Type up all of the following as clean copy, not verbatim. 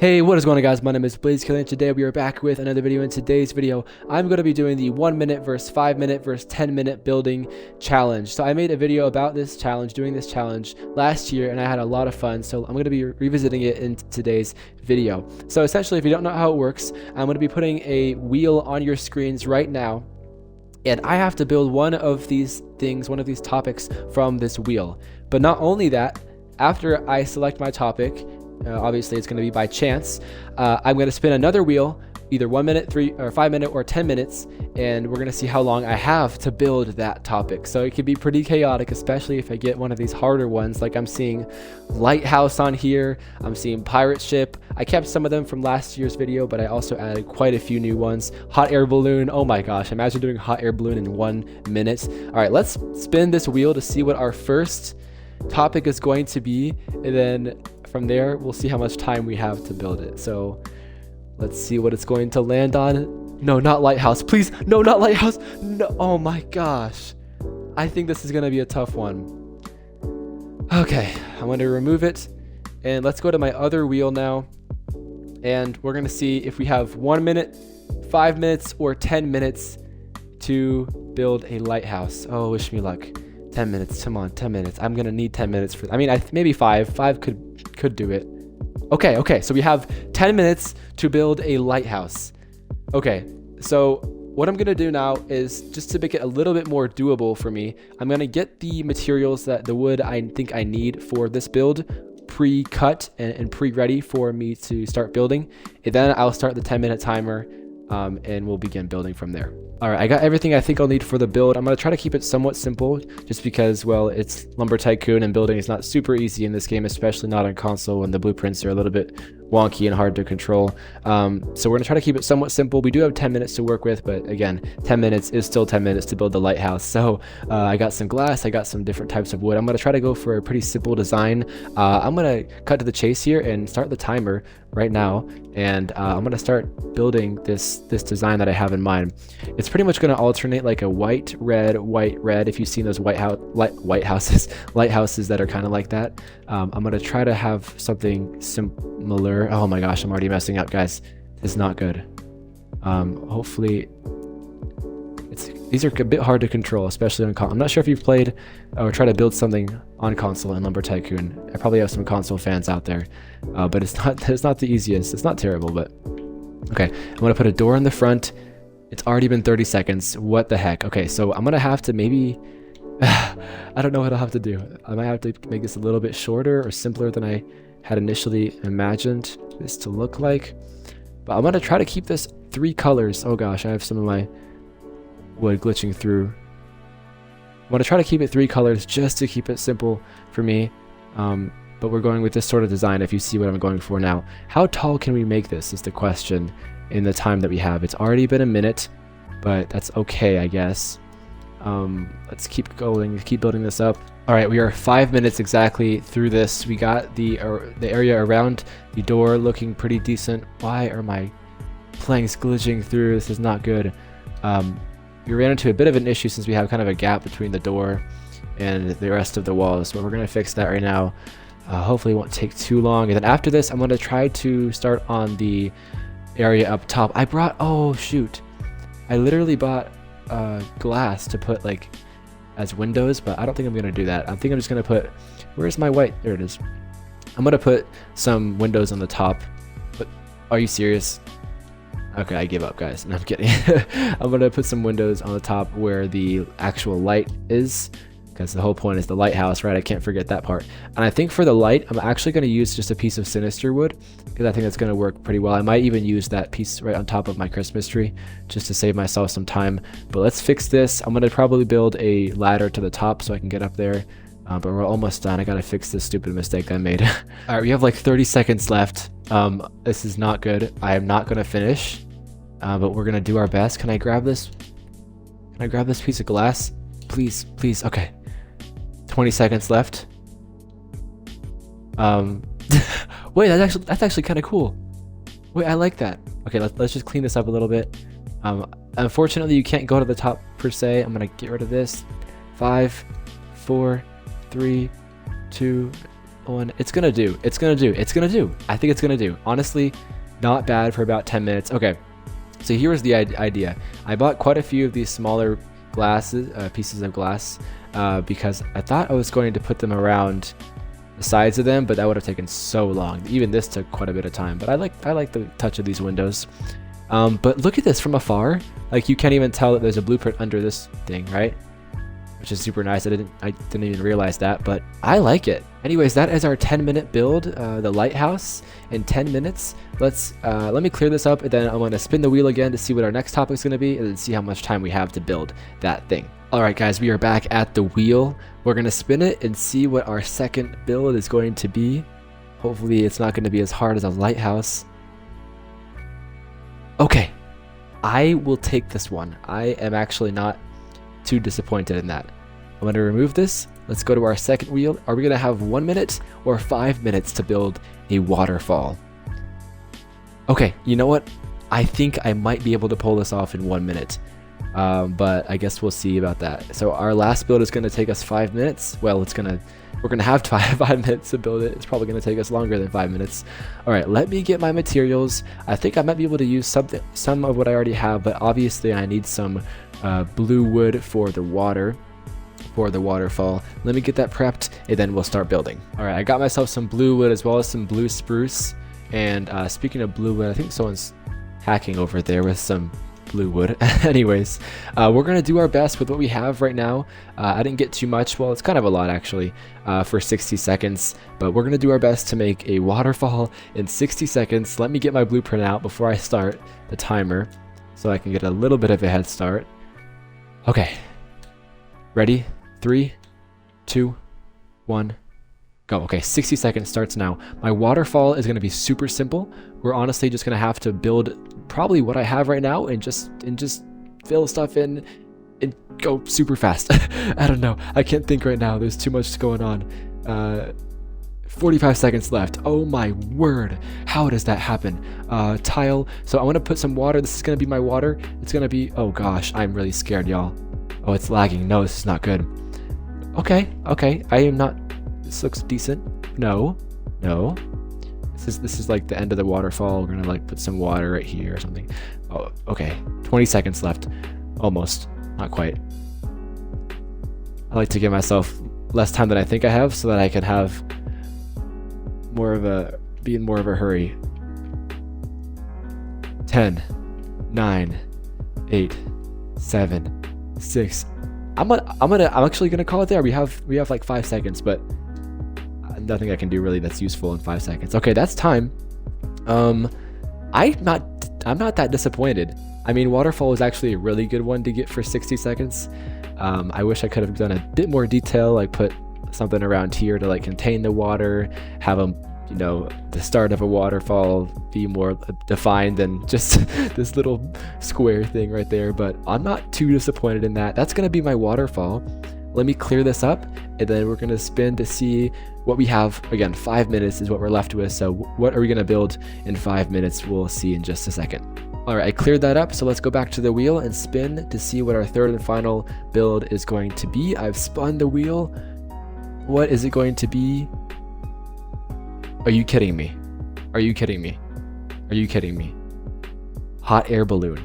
Hey, what is going on, guys? My name is Blazekiller, and today we are back with another video. In today's video, I'm going to be doing the 1 minute versus 5 minute versus 10 minute building challenge. So I made a video about this challenge, doing this challenge last year, and I had a lot of fun. So I'm going to be revisiting it in today's video. So essentially, if you don't know how it works, I'm going to be putting a wheel on your screens right now. And I have to build one of these things, one of these topics from this wheel. But not only that, after I select my topic, obviously it's going to be by chance, I'm going to spin another wheel, either 1 minute, 3 or 5 minute or 10 minutes, and we're going to see how long I have to build that topic. So it could be pretty chaotic, especially if I get one of these harder ones. Like I'm seeing lighthouse on here, I'm seeing pirate ship. I kept some of them from last year's video, but I also added quite a few new ones. Hot air balloon, oh my gosh, imagine doing hot air balloon in 1 minute. All right, let's spin this wheel to see what our first topic is going to be, and then from there we'll see how much time we have to build it. So let's see what it's going to land on. No, not lighthouse, please. No, not lighthouse. No, oh my gosh, I think this is gonna be a tough one. Okay, I'm going to remove it, and let's go to my other wheel now, and we're gonna see if we have 1 minute, 5 minutes, or 10 minutes to build a lighthouse. Oh, wish me luck. 10 minutes, come on, 10 minutes. I'm gonna need 10 minutes for, I mean, maybe five could do it. Okay, so we have 10 minutes to build a lighthouse. Okay, so what I'm gonna do now is, just to make it a little bit more doable for me, I'm gonna get the materials, that the wood I think I need for this build, pre-cut and pre-ready for me to start building, and then I'll start the 10-minute timer, and we'll begin building from there. All right, I got everything I think I'll need for the build. I'm going to try to keep it somewhat simple, just because, well, it's Lumber Tycoon, and building is not super easy in this game, especially not on console when the blueprints are a little bit wonky and hard to control. So we're going to try to keep it somewhat simple. We do have 10 minutes to work with, but again, 10 minutes is still 10 minutes to build the lighthouse. So I got some glass, I got some different types of wood. I'm going to try to go for a pretty simple design. I'm going to cut to the chase here and start the timer right now, and I'm going to start building this design that I have in mind. It's pretty much going to alternate like a white, red, if you've seen those lighthouses that are kind of like that. I'm going to try to have something similar. Oh my gosh, I'm already messing up, guys. This is not good. Hopefully these are a bit hard to control, especially on console. I'm not sure if you've played or tried to build something on console in Lumber Tycoon. I probably have some console fans out there, but it's not the easiest. It's not terrible, but okay. I'm gonna put a door in the front. It's already been 30 seconds. What the heck? Okay, so I'm gonna have to maybe I don't know what I'll have to do. I might have to make this a little bit shorter or simpler than I had initially imagined this to look like, but I'm gonna try to keep this 3 colors. Oh gosh, I have some of my wood glitching through. I want to try to keep it 3 colors just to keep it simple for me, but we're going with this sort of design, if you see what I'm going for now. How tall can we make this is the question in the time that we have. It's already been a minute, but that's okay, I guess. Let's keep going, keep building this up. All right, we are 5 minutes exactly through this. We got the area around the door looking pretty decent. Why are my planks glitching through? This is not good. We ran into a bit of an issue since we have kind of a gap between the door and the rest of the walls, but we're going to fix that right now. Hopefully it won't take too long. And then after this, I'm going to try to start on the area up top. Oh shoot, I literally bought glass to put like as windows, but I don't think I'm going to do that. I think I'm just going to put, where's my white? There it is. I'm going to put some windows on the top. But are you serious? Okay, I give up, guys. No, I'm kidding. I'm gonna put some windows on the top where the actual light is, because the whole point is the lighthouse, right? I can't forget that part. And I think for the light, I'm actually gonna use just a piece of sinister wood, because I think that's gonna work pretty well. I might even use that piece right on top of my Christmas tree, just to save myself some time. But let's fix this. I'm gonna probably build a ladder to the top so I can get up there. But we're almost done. I gotta fix this stupid mistake I made. All right, we have like 30 seconds left. This is not good. I am not gonna finish, but we're gonna do our best. Can I grab this? Can I grab this piece of glass? Please, please. Okay. 20 seconds left. Wait, that's actually kind of cool. Wait, I like that. Okay, let's just clean this up a little bit. Unfortunately, you can't go to the top per se. I'm gonna get rid of this. 5, 4, 3, 2, one. It's gonna do. It's gonna do. It's gonna do. I think it's gonna do. Honestly, not bad for about 10 minutes. Okay, so here was the idea. I bought quite a few of these smaller glasses, pieces of glass, because I thought I was going to put them around the sides of them, but that would have taken so long. Even this took quite a bit of time, but I like the touch of these windows. But look at this from afar. Like, you can't even tell that there's a blueprint under this thing, right? Which is super nice. I didn't even realize that, but I like it. Anyways, that is our 10-minute build, the lighthouse in 10 minutes. Let me clear this up, and then I'm gonna spin the wheel again to see what our next topic is gonna be, and then see how much time we have to build that thing. All right, guys, we are back at the wheel. We're gonna spin it and see what our second build is going to be. Hopefully, it's not gonna be as hard as a lighthouse. Okay, I will take this one. I am actually not too disappointed in that. I'm going to remove this. Let's go to our second wheel. Are we going to have 1 minute or 5 minutes to build a waterfall? Okay, you know what? I think I might be able to pull this off in 1 minute. But I guess we'll see about that. So our last build is going to take us 5 minutes. Well, we're going to have 5 minutes to build it. It's probably going to take us longer than 5 minutes. All right, let me get my materials. I think I might be able to use some of what I already have, but obviously I need some blue wood for the waterfall. Let me get that prepped, and then we'll start building. All right, I got myself some blue wood as well as some blue spruce. And speaking of blue wood, I think someone's hacking over there with some blue wood. Anyways, we're gonna do our best with what we have right now. I didn't get too much. Well, it's kind of a lot actually, for 60 seconds, but we're gonna do our best to make a waterfall in 60 seconds. Let me get my blueprint out before I start the timer so I can get a little bit of a head start. Okay, ready? 3, 2, 1, go. Okay, 60 seconds starts now. My waterfall is going to be super simple. We're honestly just going to have to build probably what I have right now and just fill stuff in and go super fast. I don't know. I can't think right now. There's too much going on. 45 seconds left. Oh my word. How does that happen? Tile. So I want to put some water. This is going to be my water. It's going to be, oh gosh, I'm really scared, y'all. Oh, it's lagging. No, this is not good. Okay. I am not, this looks decent. No. This is like the end of the waterfall. We're going to like put some water right here or something. Oh, okay. 20 seconds left. Almost. Not quite. I like to give myself less time than I think I have so that I can have be in more of a hurry. 10, 9, 8, 7, 6. I'm actually gonna call it there. We have like 5 seconds, but nothing I can do really that's useful in 5 seconds. Okay, that's time. I'm not that disappointed. I mean, waterfall is actually a really good one to get for 60 seconds. I wish I could have done a bit more detail, like put something around here to like contain the water, have them, you know, the start of a waterfall be more defined than just this little square thing right there. But I'm not too disappointed in that. That's gonna be my waterfall. Let me clear this up, and then we're gonna spin to see what we have. Again, 5 minutes is what we're left with. So what are we gonna build in 5 minutes? We'll see in just a second. All right, I cleared that up, so let's go back to the wheel and spin to see what our third and final build is going to be. I've spun the wheel. What is it going to be? Are you kidding me? Are you kidding me? Are you kidding me? Hot air balloon.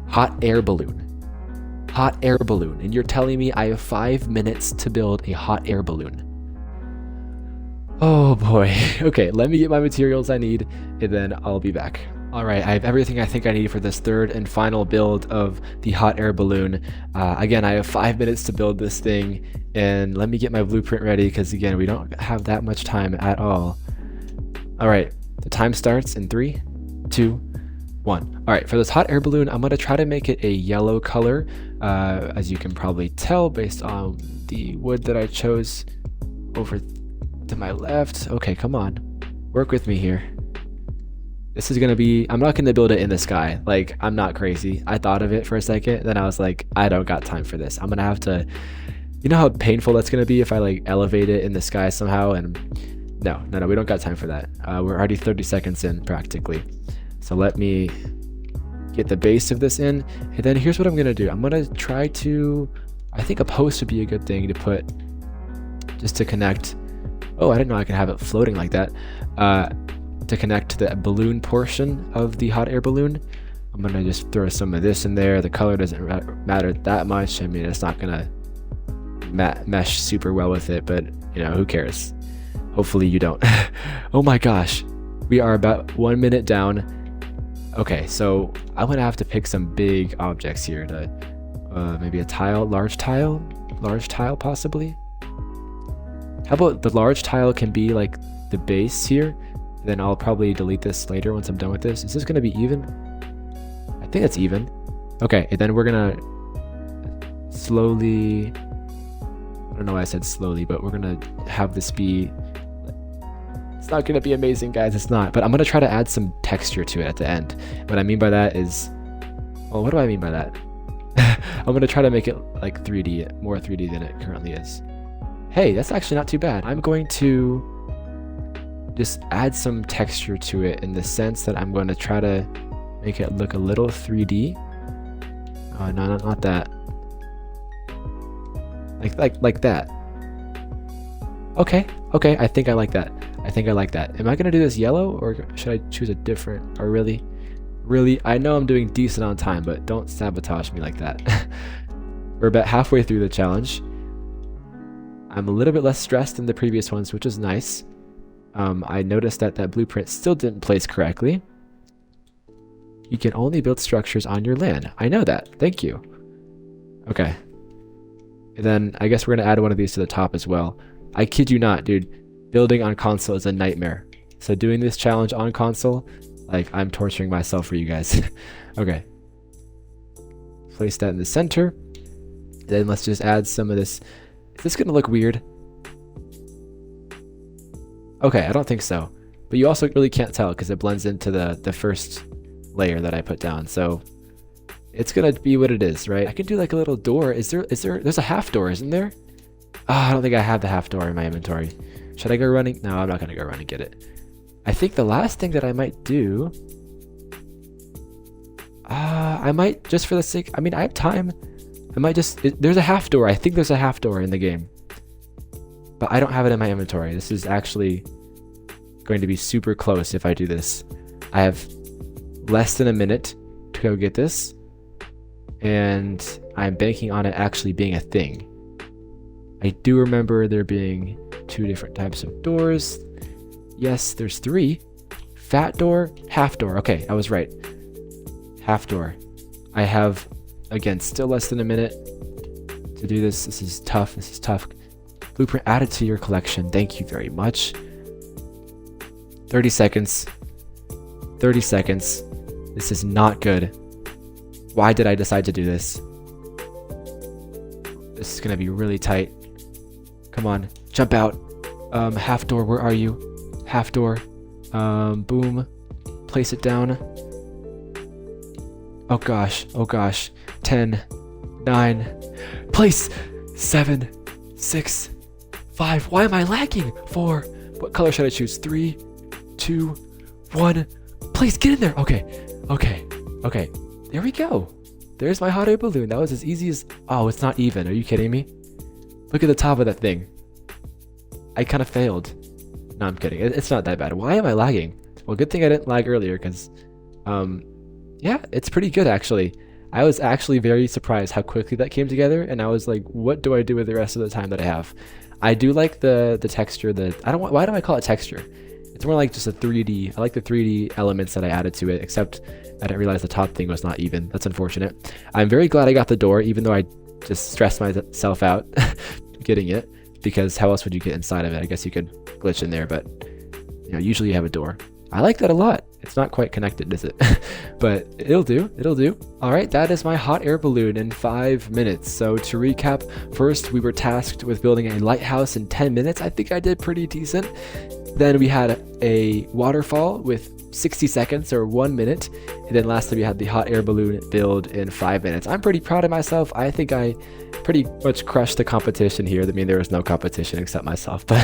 Hot air balloon. Hot air balloon. And you're telling me I have 5 minutes to build a hot air balloon. Oh boy. Okay, let me get my materials I need, and then I'll be back. All right, I have everything I think I need for this third and final build of the hot air balloon. Again, I have 5 minutes to build this thing, and let me get my blueprint ready because again, we don't have that much time at all. All right, the time starts in 3, 2, 1. All right, for this hot air balloon, I'm gonna try to make it a yellow color, as you can probably tell based on the wood that I chose over to my left. Okay, come on, work with me here. This is gonna be, I'm not gonna build it in the sky. Like, I'm not crazy. I thought of it for a second, then I was like, I don't got time for this. I'm gonna have to, you know how painful that's gonna be if I like elevate it in the sky somehow, and no, we don't got time for that. We're already 30 seconds in practically. So let me get the base of this in, and then here's what I'm gonna do. I'm gonna try to, I think a post would be a good thing to put just to connect Oh, I didn't know I could have it floating like that. To connect to the balloon portion of the hot air balloon, I'm gonna just throw some of this in there. The color doesn't matter that much. I mean, it's not gonna mesh super well with it, but you know, who cares? Hopefully you don't. Oh my gosh, we are about 1 minute down. Okay, so I'm gonna have to pick some big objects here to maybe a tile, large tile possibly. How about the large tile can be like the base here? Then I'll probably delete this later once I'm done with this. Is this gonna be even? I think it's even. Okay, and then we're gonna slowly, I don't know why I said slowly, but we're gonna have this be, it's not gonna be amazing, guys, it's not, but I'm gonna try to add some texture to it at the end. What I mean by that is, well, what do I mean by that? I'm gonna try to make it like 3D, more 3D than it currently is. Hey, that's actually not too bad. I'm going to just add some texture to it in the sense that I'm going to try to make it look a little 3D. Oh, no, not that. Like that. Okay, I think I like that. Am I gonna do this yellow, or should I choose a different, or really, I know I'm doing decent on time, but don't sabotage me like that. We're about halfway through the challenge. I'm a little bit less stressed than the previous ones, which is nice. I noticed that blueprint still didn't place correctly. You can only build structures on your land. I know that. Thank you. Okay. And then I guess we're going to add one of these to the top as well. I kid you not, dude. Building on console is a nightmare. So doing this challenge on console, like, I'm torturing myself for you guys. Okay. Place that in the center. Then let's just add some of this. Is this going to look weird? Okay, I don't think so. But you also really can't tell because it blends into the first layer that I put down. So it's gonna be what it is, right? I can do like a little door. There's a half door, isn't there? Oh, I don't think I have the half door in my inventory. Should I go running? No, I'm not gonna go run and get it. I think the last thing that I might do, I might, just for the sake, I mean, I have time. I might just, there's a half door. I think there's a half door in the game, but I don't have it in my inventory. This is actually going to be super close if I do this. I have less than a minute to go get this, and I'm banking on it actually being a thing. I do remember there being 2 different types of doors. Yes, there's 3. Fat door, half door. Okay, I was right. Half door. I have, again, still less than a minute to do this. This is tough. Blueprint added to your collection. Thank you very much. 30 seconds. 30 seconds. This is not good. Why did I decide to do this? This is gonna be really tight. Come on, jump out. Half door, where are you? Half door. Boom. Place it down. Oh gosh. 10, 9. Place. 7, 6, 5. Why am I lagging? 4. What color should I choose? 3, 2, 1. Please get in there. Okay. There we go. There's my hot air balloon. That was as easy as... Oh, it's not even. Are you kidding me? Look at the top of that thing. I kind of failed. No, I'm kidding. It's not that bad. Why am I lagging? Well, good thing I didn't lag earlier because... yeah, it's pretty good actually. I was actually very surprised how quickly that came together, and I was like, what do I do with the rest of the time that I have? I do like the texture. Why do I call it texture? It's more like just a 3D. I like the 3D elements that I added to it, except I didn't realize the top thing was not even. That's unfortunate. I'm very glad I got the door, even though I just stressed myself out getting it, because how else would you get inside of it? I guess you could glitch in there, but you know, usually you have a door. I like that a lot. It's not quite connected, is it? But it'll do. All right, that is my hot air balloon in 5 minutes. So to recap, first we were tasked with building a lighthouse in 10 minutes. I think I did pretty decent. Then we had a waterfall with 60 seconds or 1 minute. And then lastly, we had the hot air balloon build in 5 minutes. I'm pretty proud of myself. I think I pretty much crushed the competition here. I mean, there was no competition except myself, but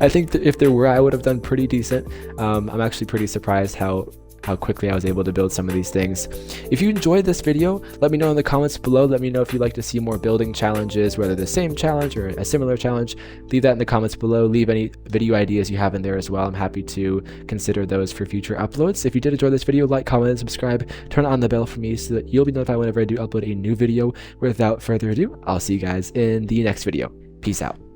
I think if there were, I would have done pretty decent. I'm actually pretty surprised how how quickly I was able to build some of these things. If you enjoyed this video, let me know in the comments below. Let me know if you'd like to see more building challenges, whether the same challenge or a similar challenge. Leave that in the comments below. Leave any video ideas you have in there as well. I'm happy to consider those for future uploads. If you did enjoy this video, like, comment, and subscribe. Turn on the bell for me so that you'll be notified whenever I do upload a new video. Without further ado, I'll see you guys in the next video. Peace out.